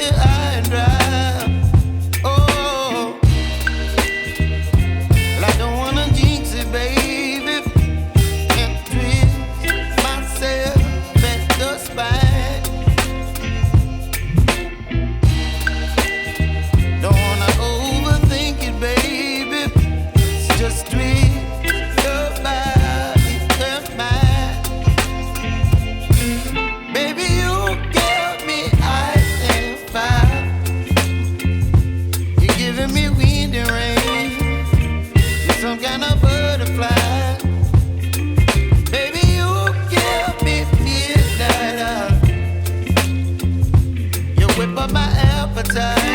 high and dry. Oh, well, I don't wanna jinx it, baby, and twist myself at the spine. Don't wanna overthink it, baby. It's just twist your body and mine. Baby, you give me ice and fire. You're giving me wind and rain. You're some kind of butterfly. Baby, you give me midnight. You whip up my appetite.